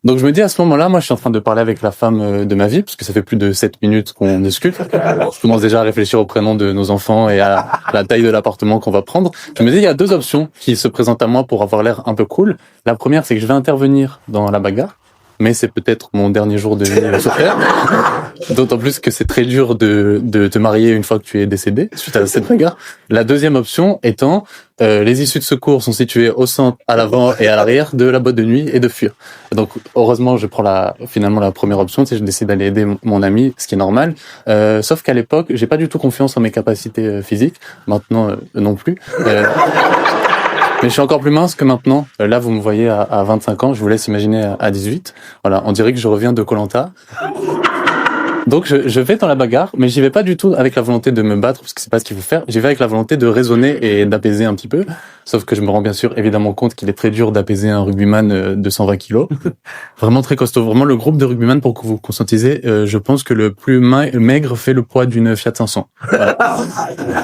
Donc je me dis à ce moment-là, moi je suis en train de parler avec la femme de ma vie, parce que ça fait plus de 7 minutes qu'on discute. Je commence déjà à réfléchir au prénom de nos enfants et à la taille de l'appartement qu'on va prendre. Je me dis, il y a deux options qui se présentent à moi pour avoir l'air un peu cool. La première, c'est que je vais intervenir dans la bagarre, mais c'est peut-être mon dernier jour de vie sur Terre. D'autant plus que c'est très dur de te marier une fois que tu es décédé suite à cette bagarre. La deuxième option étant, les issues de secours sont situées au centre, à l'avant et à l'arrière de la boîte de nuit et de fuir. Et donc, heureusement, je prends finalement la première option, c'est je décide d'aller aider mon ami, ce qui est normal. Sauf qu'à l'époque, j'ai pas du tout confiance en mes capacités physiques. Maintenant, non plus. Mais je suis encore plus mince que maintenant. Là, vous me voyez à 25 ans, je vous laisse imaginer à 18. Voilà, on dirait que je reviens de Koh-Lanta. Donc je vais dans la bagarre, mais j'y vais pas du tout avec la volonté de me battre, parce que c'est pas ce qu'il faut faire. J'y vais avec la volonté de raisonner et d'apaiser un petit peu. Sauf que je me rends bien sûr évidemment compte qu'il est très dur d'apaiser un rugbyman de 120 kilos. Vraiment très costaud. Vraiment le groupe de rugbyman, pour que vous conscientisez, je pense que le plus maigre fait le poids d'une Fiat 500. Voilà.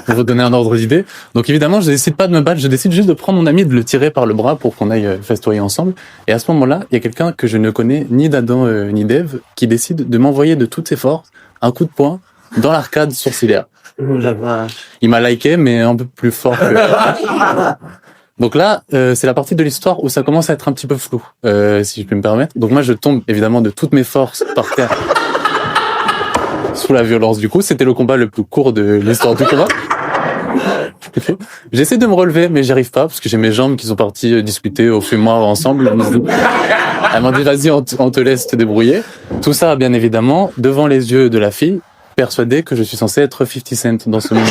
Pour vous donner un ordre d'idée. Donc évidemment, je décide pas de me battre, je décide juste de prendre mon ami et de le tirer par le bras pour qu'on aille festoyer ensemble. Et à ce moment-là, il y a quelqu'un que je ne connais ni d'Adam ni d'Ève qui décide de m'envoyer de toutes ses forces un coup de poing dans l'arcade sourcilière. Il m'a liké, mais un peu plus fort que... Donc là, c'est la partie de l'histoire où ça commence à être un petit peu flou, si je peux me permettre. Donc moi, je tombe évidemment de toutes mes forces par terre sous la violence du coup. C'était le combat le plus court de l'histoire du combat. J'essaie de me relever, mais j'y arrive pas, parce que j'ai mes jambes qui sont parties discuter au fumoir ensemble. Elle m'a dit, vas-y, on te laisse te débrouiller. Tout ça, bien évidemment, devant les yeux de la fille, persuadée que je suis censé être 50 Cent dans ce moment.